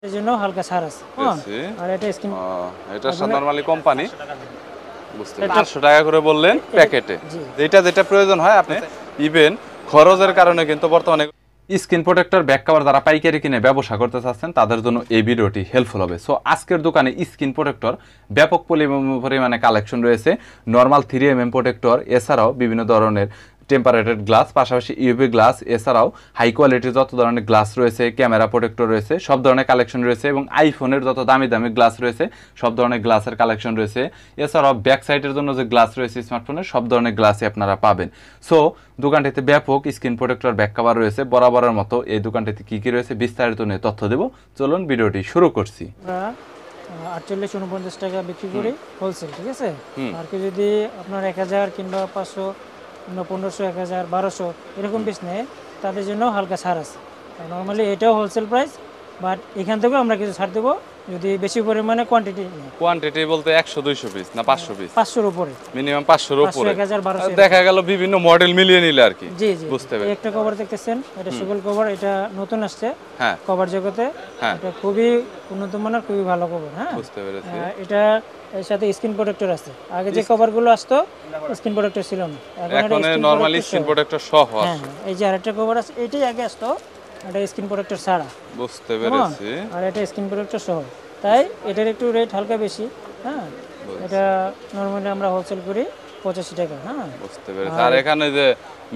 এর জন্য হালকা ছাড় আছে। আর এটা স্কিন এটা নরমালি কোম্পানি বুঝতে 800 টাকা করে বললেন প্যাকেটে। যেটা প্রয়োজন হয় আপনি ইভেন খরচের কারণে কিন্তু বর্তমানে স্কিন প্রোটেক্টর ব্যাক কভার যারা পাইকারি কিনে ব্যবসা করতে চাচ্ছেন তাদের জন্য এই ভিডিওটি হেল্পফুল হবে। সো আজকের দোকানে স্কিন প্রোটেক্টর ব্যাপক পরিমাণে কালেকশন রয়েছে। নর্মাল 3mm প্রোটেক্টর, এছাড়াও বিভিন্ন ধরনের টেম্পারেটেড গ্লাস, পাশাপাশি ইউভি গ্লাস, এছাড়াও হাই কোয়ালিটির যত ধরনের গ্লাস রয়েছে, ক্যামেরা প্রোটেক্টর রয়েছে, সব ধরনের কালেকশন রয়েছে এবং আইফোনের যত দামি দামি গ্লাস রয়েছে সব ধরনের গ্লাসের কালেকশন রয়েছে। এছাড়াও ব্যাক সাইডের জন্য যে গ্লাস রয়েছে স্মার্টফোনের সব ধরনের গ্লাসই আপনারা পাবেন। সো দোকানটিতে ব্যাপক স্ক্রিন প্রোটেক্টর ব্যাক কভার রয়েছে। বরাবরের মতো এই দোকানটিতে কি কি রয়েছে বিস্তারিত নিয়ে তথ্য দেব। চলুন ভিডিওটি শুরু করছি। 48-49 টাকা বিক্রি করি হোলসেল, ঠিক আছে। আর কি যদি আপনার 1000 কিংবা 500 কিংবা 1500, 1000, 1200 এরকম পিস নেয় তাদের জন্য হালকা ছাড় আছে। নর্মালি এটাও হোলসেল প্রাইস, বাট এখান থেকেও আমরা কিছু ছাড় দেবো যদি বেশি পরিমাণে কোয়ান্টিটি বলতে 100-200 পিস না 500 পিস? 500 এর উপরে, মিনিমাম 500 এর উপরে। 1000, 1200 দেখা গেল বিভিন্ন মডেল মিলিয়ে নিলে আর কি। জি জি, বুঝতে পেরেছি। একটা কভার দেখতেছেন, এটা সুগল কভার, এটা নতুন আসছে হ্যাঁ কভার জগতে। এটা খুবই উন্নত মানের, খুবই ভালো কভার। হ্যাঁ, বুঝতে পেরেছি। এটা এর সাথে স্ক্রিন প্রোটেক্টর আছে। আগে যে কভারগুলো আসতো স্ক্রিন প্রোটেক্টর ছিল না, এখন নরমালি স্ক্রিন প্রোটেক্টর সহ আছে। হ্যাঁ, এই যে আরেকটা কভার আছে, এটাই আগে আসতো, এটা স্ক্রিন প্রোটেক্টর ছাড়া। বুঝতে পেরেছি। আর এটা স্ক্রিন প্রোটেক্টর সহ, তাই এটার একটু রেট হালকা বেশি। হ্যাঁ, এটা নরমালি আমরা হোলসেল করি 85 টাকা। হ্যাঁ, বুঝতে পেরেছি। আর এখানে যে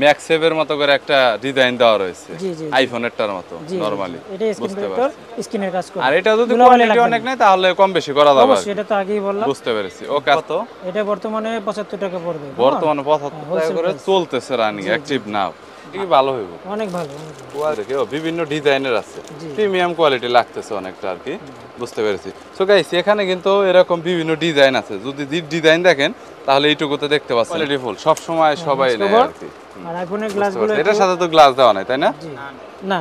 ম্যাক্সেভের মতো করে একটা ডিজাইন দেওয়া রয়েছে আইফোনেরটার মতো নরমালি। এটা স্ক্রিন প্রোটেক্টর, স্ক্রিনের কাজ করে। আর এটা যদি কোয়ালিটি অনেক নাই তাহলে কম বেশি করা যাবে। অবশ্যই, এটা তো আগেই বললাম। বুঝতে পেরেছি। ওকে, তো এটা বর্তমানে 75 টাকা পড়বে। বর্তমানে 75 টাকা করে চলতেছে রানিং অ্যাকটিভ নাও। কি ভালো হইব, অনেক ভালো। কোয়ালিটি বিভিন্ন ডিজাইনের আছে, প্রিমিয়াম কোয়ালিটি লাগতেছে অনেকটা আর কি। বুঝতে পেরেছি। সো গাইস, এখানে কিন্তু এরকম বিভিন্ন ডিজাইন আছে। যদি ডিজাইন দেখেন তাহলে এইটুকুতে দেখতে পাচ্ছেন কোয়ালিটি ফুল সব সময় সবাই নেয় আর কি। আর আইফোনের গ্লাসগুলো এটার সাথে তো গ্লাস দেওয়া নাই, তাই না? না,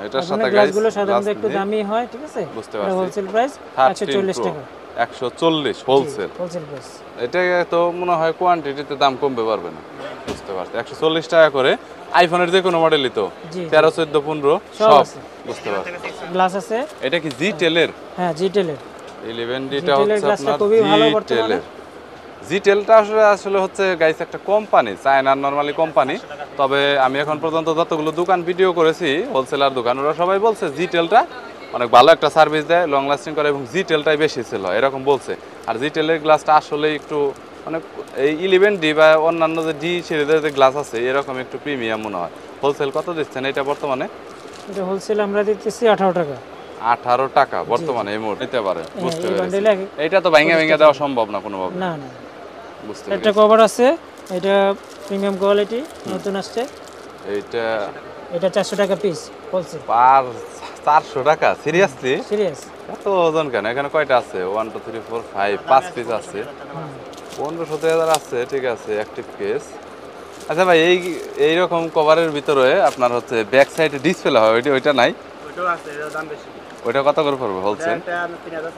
এটার সাথে গ্লাসগুলো সাধারণত একটু দামি হয়, ঠিক আছে। বুঝতে পারছি। হোলসেল প্রাইস 140 টাকা। 140 হোলসেল প্রাইস। এটা তো মনে হয় কোয়ান্টিটিতে দাম কমবে পারবে না। বুঝতে পারছি। 140 টাকা করে আইফোনের যে কোনো মডেলই তো 13, 14, 15 সব। বুঝতে পারছি। গ্লাস আছে। এটা কি জিটেল এর? হ্যাঁ, জিটেল এর 11Dটা হচ্ছে আপনার জিটেল এর। জিটেলটা আসলে হচ্ছে গাইস একটা কোম্পানি, চায়নার নরমালি কোম্পানি। তবে আমি এখন পর্যন্ত যতগুলো দোকান ভিডিও করেছি, হোলসেলার দোকান, ওরা সবাই বলছে জিটেলটা অনেক ভালো একটা সার্ভিস দেয়, লং লাস্টিং করে এবং জিটেলটাই বেশি ছিল এরকম বলছে। আর জিটেলের গ্লাসটা আসলে একটু মানে এই 11D বা অন্যান্য যে ডি সিরিজের যে গ্লাস আছে এরকম একটু প্রিমিয়াম মনে হয়। হোলসেল কত দিচ্ছেন এটা বর্তমানে? এটা হোলসেল আমরা দিতেছি 18 টাকা। 18 টাকা বর্তমানে এই মুহূর্তে নিতে পারে। বুঝতে পেরেছি। এটা তো ভাঙা দেওয়া সম্ভব না কোনোভাবে। না না, বুঝতে পেরেছি। একটা কভার আছে, এটা প্রিমিয়াম কোয়ালিটি, নতুন আসছে। এটা 400 টাকা পিস হোলসেল। 400 টাকা? সিরিয়াসলি? সিরিয়াস। এত ওজন কেন? এখানে কয়টা আছে? 1 2 3 4 5 5 পিস আছে। 15-17,000 আছে, ঠিক আছে, অ্যাক্টিভ কেস। আচ্ছা ভাই, এই রকম কভারের ভিতরে আপনার হচ্ছে ব্যাক সাইডে ডিসপ্লে হয়, ওইটা নাই? ওইটাও আছে, এটার দাম বেশি। ওইটা কত করে পড়বে হোলসেল? 3000,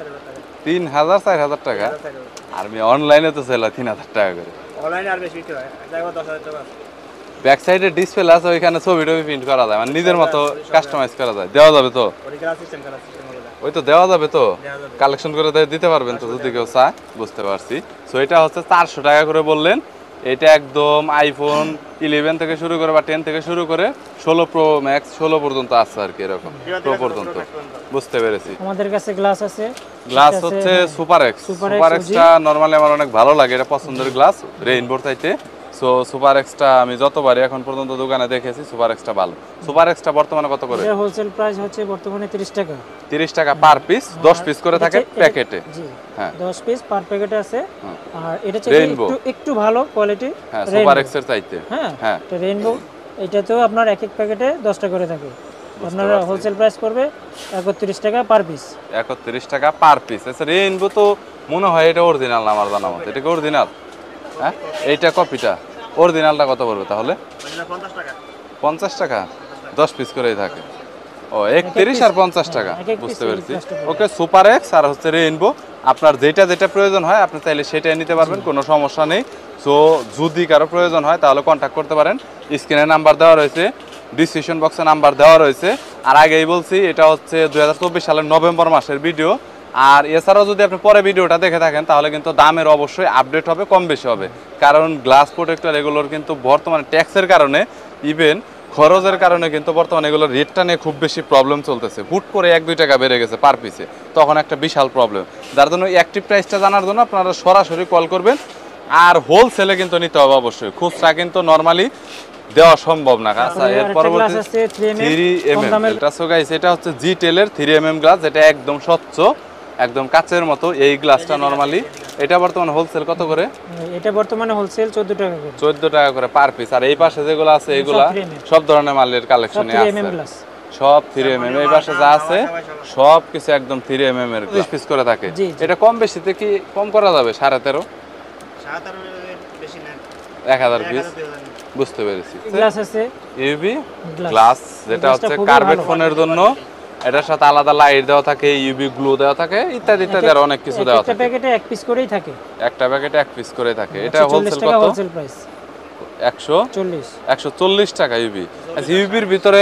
3000, 4000 টাকা। আর আমি অনলাইনে তো সেল হয় 3000 টাকা করে। অনলাইনে আর বেশি হয়, জায়গা 10,000 টাকা। ব্যাক সাইডে ডিসপ্লে আছে, ওইখানে ছবি টবি প্রিন্ট করা যায়, মানে নিজের মতো কাস্টমাইজ করা যায়। দেওয়া যাবে তো? ওই তো দেওয়া যাবে তো, কালেকশন করে দিতে পারবেন তো যদি কেউ চায়। বুঝতে পারছি। সো এটা হচ্ছে 400 টাকা করে বললেন। এটা একদম আইফোন 11 থেকে শুরু করে বা 10 থেকে শুরু করে 16 প্রো ম্যাক্স 16 পর্যন্ত আছে আর কি, এরকম প্রো পর্যন্ত। বুঝতে পেরেছি। আমাদের কাছে গ্লাস আছে। গ্লাস হচ্ছে সুপার এক্সটা নরমালি আমার অনেক ভালো লাগে, এটা পছন্দের গ্লাস রেইনবোর চাইতে। সো সুপার এক্সটা আমি যতবারই এখন পর্যন্ত দোকানে দেখেছি সুপার এক্সটা ভালো। সুপার এক্সটা বর্তমানে কত করে? এর হোলসেল প্রাইস হচ্ছে বর্তমানে 30 টাকা। 30 টাকা পার পিস, 10 পিস করে থাকে প্যাকেটে। জি হ্যাঁ, 10 পিস পার প্যাকেটে আছে। আর এটা চাইতে একটু ভালো কোয়ালিটি। হ্যাঁ, সুপার এক্সের চাইতে। হ্যাঁ, এটা রেইনবো, এটাতেও আপনার এক এক প্যাকেটে 10 টাকা করে থাকে। আপনার হোলসেল প্রাইস পড়বে 31 টাকা পার পিস। 31 টাকা পার পিস। আচ্ছা, রেইনবো তো মনে হয় এটা অরিজিনাল না আমার জানা মতে। এটা কি অরিজিনাল? হ্যাঁ, এইটা কপিটা। অরিজিনালটা কত পড়বে তাহলে? 50 টাকা। 10 পিস করেই থাকে। ও 31 আর 50 টাকা। বুঝতে পেরেছি। ওকে, সুপার এক্স আর হচ্ছে রেইনবো, আপনার যেটা প্রয়োজন হয় আপনি চাইলে সেটাই নিতে পারবেন, কোনো সমস্যা নেই। সো যদি কারো প্রয়োজন হয় তাহলে কন্ট্যাক্ট করতে পারেন। স্ক্রিনে নাম্বার দেওয়া রয়েছে, ডিসক্রিপশন বক্সে নাম্বার দেওয়া রয়েছে। আর আগেই বলছি এটা হচ্ছে 2024 সালের নভেম্বর মাসের ভিডিও। আর এছাড়াও যদি আপনি পরে ভিডিওটা দেখে থাকেন তাহলে কিন্তু দামের অবশ্যই আপডেট হবে, কম বেশি হবে, কারণ গ্লাস প্রোটেক্টর এগুলোর কিন্তু বর্তমানে ট্যাক্সের কারণে ইভেন খরচের কারণে কিন্তু বর্তমানে এগুলোর রেটটা নিয়ে খুব বেশি প্রবলেম চলতেছে। হুট করে 1-2 টাকা বেড়ে গেছে পার পিসে, তখন একটা বিশাল প্রবলেম। যার জন্য অ্যাক্টিভ প্রাইসটা জানার জন্য আপনারা সরাসরি কল করবেন। আর হোলসেলে কিন্তু নিতে হবে অবশ্যই, খুচরা কিন্তু নরমালি দেওয়া সম্ভব না। আচ্ছা, এর পরবর্তী 3mm এটা সো গাইস, এটা হচ্ছে জিটেলের 3mm গ্লাস, যেটা একদম স্বচ্ছ, একদম কাচের মতো। এই গ্লাসটা নরমালি এটা বর্তমানে হোলসেল কত করে? এটা বর্তমানে হোলসেল 14 টাকা করে। 14 টাকা করে পার পিস। আর এই পাশে যেগুলো আছে এগুলা সব ধরনের মালের কালেকশনে আছে, সব 3mm। এই পাশে যা আছে সব কিছু একদম 3mm এর 20 পিস করে থাকে। এটা কম বেশিতে কি কম করা যাবে? 13.5 বেশি না, 1000 পিস। বুঝতে পেরেছি। গ্লাস আছে ইউভি গ্লাস, যেটা হচ্ছে কার্বেট ফোনের জন্য। এটার সাথে আলাদা লাইট দেওয়া থাকে, ইউভি গ্লু দেওয়া থাকে, ইত্যাদি ইত্যাদি আর অনেক কিছু দেওয়া থাকে। একটা প্যাকেটে এক পিস করেই থাকে, একটা প্যাকেটে এক পিস করে থাকে। এটা হোলসেল কত? হোলসেল প্রাইস 140 টাকা ইউভি। আচ্ছা, ইউভির ভিতরে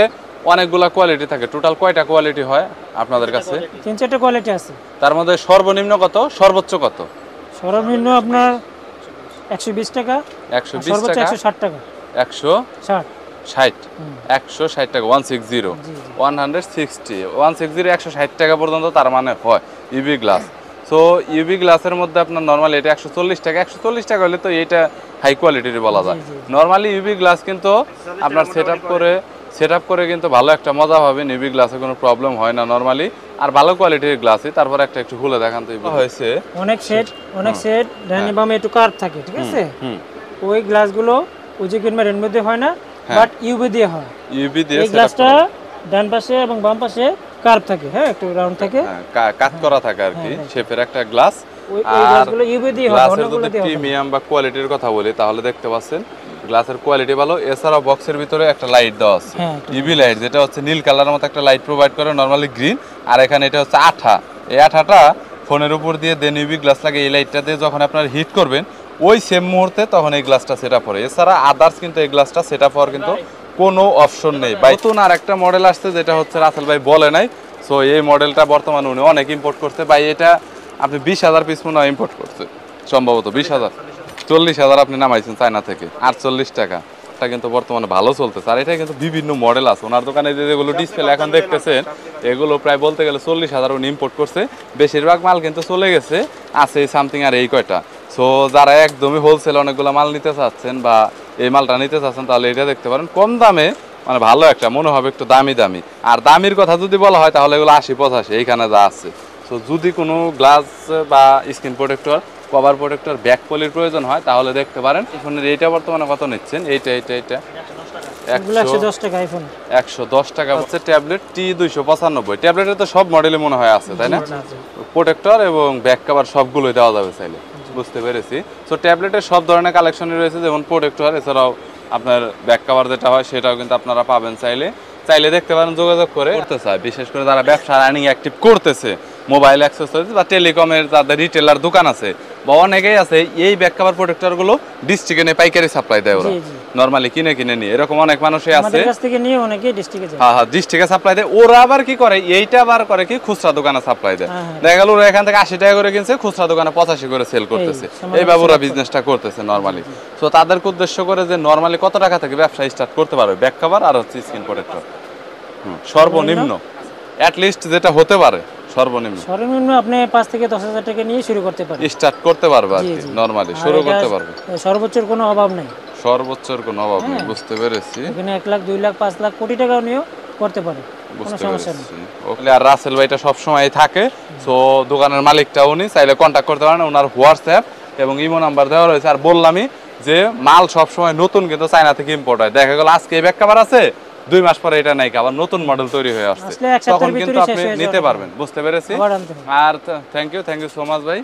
অনেকগুলা কোয়ালিটি থাকে। টোটাল কয়টা কোয়ালিটি হয় আপনাদের কাছে? 3-4টা কোয়ালিটি আছে। তার মধ্যে সর্বনিম্ন কত, সর্বোচ্চ কত? সর্বনিম্ন আপনার 120 টাকা, 120 টাকা, 160 টাকা, 160 160 টাকা, 160 160 টাকা পর্যন্ত তার মানে হয় ইউভি গ্লাস। সো ইউভি গ্লাসের মধ্যে আপনার নরমালি এটা 140 টাকা। 140 টাকা হলে তো এটা হাই কোয়ালিটির বলা যায়। নরমালি ইউভি গ্লাস কিন্তু আপনার সেটআপ করে কিন্তু ভালো একটা মজা পাবেন। ইউভি গ্লাসে কোনো প্রবলেম হয় না নরমালি, আর ভালো কোয়ালিটির গ্লাসই। তারপর একটা একটু খুলে দেখান তো। হয়েছে অনেক সেট ডাইনি বামে একটু কার্ভ থাকে, ঠিক আছে? ওই গ্লাসগুলো ওই যে কিনবেন মধ্যে হয় না, বাট ইউভি দিয়ে হয়। ইউভি দিয়ে এই গ্লাসটা ডান পাশে এবং বাম পাশে কার্ভ থাকে, হ্যাঁ, একটু রাউন্ড থাকে, কাট করা থাকে আর কি, শেপের একটা গ্লাস। ওই গ্লাসগুলো ইউভি দিয়ে হয়। গ্লাসের যদি প্রিমিয়াম বা কোয়ালিটির কথা বলি তাহলে দেখতে পাচ্ছেন গ্লাসের কোয়ালিটি ভালো। এছাড়াও বক্সের ভিতরে একটা লাইট দেওয়া আছে, ইউভি লাইট, যেটা হচ্ছে নীল কালারের মতো একটা লাইট প্রোভাইড করে, নরমালি গ্রিন। আর এখানে এটা হচ্ছে আঠা। এই আঠাটা ফোনের উপর দিয়ে দেন ইউভি গ্লাস লাগে। এই লাইটটা দিয়ে যখন আপনারা হিট করবেন ওই সেম মুহূর্তে তখন এই গ্লাসটা সেট আপ হয়। এছাড়া আদার্স কিন্তু এই গ্লাসটা সেট আপ হওয়ার কিন্তু কোনো অপশন নেই। নতুন আর একটা মডেল আসছে, যেটা হচ্ছে রাসেল ভাই বলে নাই। সো এই মডেলটা বর্তমানে উনি অনেক ইম্পোর্ট করতে। ভাই এটা আপনি 20,000 পিস মনে হয় ইম্পোর্ট করছে সম্ভবত। 20,000 40,000 আপনি নামাইছেন চায়না থেকে। 48 টাকা এটা কিন্তু বর্তমানে ভালো চলতেছে। আর এটা কিন্তু বিভিন্ন মডেল আছে ওনার দোকানে। যেগুলো ডিসপ্লে এখন দেখতেছেন এগুলো প্রায় বলতে গেলে 40,000 উনি ইম্পোর্ট করছে। বেশিরভাগ মাল কিন্তু চলে গেছে, আছে সামথিং আর এই কয়টা। সো যারা একদমই হোলসেল অনেকগুলো মাল নিতে চাচ্ছেন বা এই মালটা নিতে চাচ্ছেন তাহলে এটা দেখতে পারেন। কম দামে মানে ভালো একটা মনে হবে, একটু দামি। আর দামির কথা যদি বলা হয় তাহলে এগুলো 80-85 এইখানে যা আছে। সো যদি কোনো গ্লাস বা screen protector, cover protector, back পলির প্রয়োজন হয় তাহলে দেখতে পারেন। ফোনের এইটা বর্তমানে কত নিচ্ছেন? এইটা 110 টাকা আইফোন। 110 টাকা হচ্ছে ট্যাবলেট T295। ট্যাবলেটের তো সব মডেলই মনে হয় আছে, তাই না? প্রোটেক্টর এবং ব্যাক কভার সবগুলোই দেওয়া যাবে চাইলে। বুঝতে পেরেছি। সো ট্যাবলেটের সব ধরনের কালেকশনই রয়েছে, যেমন প্রোটেক্টর, এছাড়াও আপনার ব্যাক কভার যেটা হয় সেটাও কিন্তু আপনারা পাবেন। চাইলে দেখতে পারেন, যোগাযোগ করে করতে চায়। বিশেষ করে যারা ব্যবসা রানিং অ্যাক্টিভ করতেছে, মোবাইল অ্যাক্সেসরিজ বা টেলিকমের যাদের রিটেলার দোকান আছে বা অনেকেই আছে, এই ব্যাক কভার প্রোটেক্টরগুলো ডিস্ট্রিক্টে নিয়ে পাইকারি সাপ্লাই দেয় ওরা। নরমালি কিনে নিয়ে এরকম অনেক মানুষই আছে, আমাদের কাছ থেকে নিয়ে অনেকেই ডিস্ট্রিক্টে যায়। হ্যাঁ, ডিস্ট্রিক্টে সাপ্লাই দেয়। ওরা আবার কি করে, এইটা আবার করে কি খুচরা দোকানে সাপ্লাই দেয়। দেখা গেল ওরা এখান থেকে 80 টাকা করে কিনছে, খুচরা দোকানে 85 করে সেল করতেছে। এইভাবে ওরা বিজনেসটা করতেছে নরমালি। সো তাদেরকে উদ্দেশ্য করে যে নরমালি কত টাকা থেকে ব্যবসা স্টার্ট করতে পারবে ব্যাক কভার আর হচ্ছে স্ক্রিন প্রোটেক্টর? সর্বনিম্ন অ্যাটলিস্ট যেটা হতে পারে সর্বনিম্ন আপনি 5 থেকে 10,000 টাকা নিয়ে শুরু করতে পারেন, স্টার্ট করতে পারবে আর কি। নরমালি শুরু করতে পারবে, সর্বোচ্চের কোনো অভাব নেই। সর্বোচ্চের কোনো অভাব নেই। বুঝতে পেরেছি। এখানে 1 লাখ, 2 লাখ, 5 লাখ, কোটি টাকাও নিয়েও করতে পারে, কোনো সমস্যা নেই। ওকে। আর রাসেল ভাইটা সব সময় থাকে। সো দোকানের মালিকটা উনি, চাইলে কন্টাক্ট করতে পারেন। ওনার হোয়াটসঅ্যাপ এবং ইমো নাম্বার দেওয়া রয়েছে। আর বললামই যে মাল সব সময় নতুন, কিন্তু চায়না থেকে ইম্পোর্ট হয়। দেখা গেল আজকে এই ব্যাক কভার আছে, 2 মাস পরে এটা নাই, আবার নতুন মডেল তৈরি হয়ে আসছে, তখন কিন্তু আপনি নিতে পারবেন। বুঝতে পেরেছি। আর থ্যাংক ইউ সো মাচ ভাই।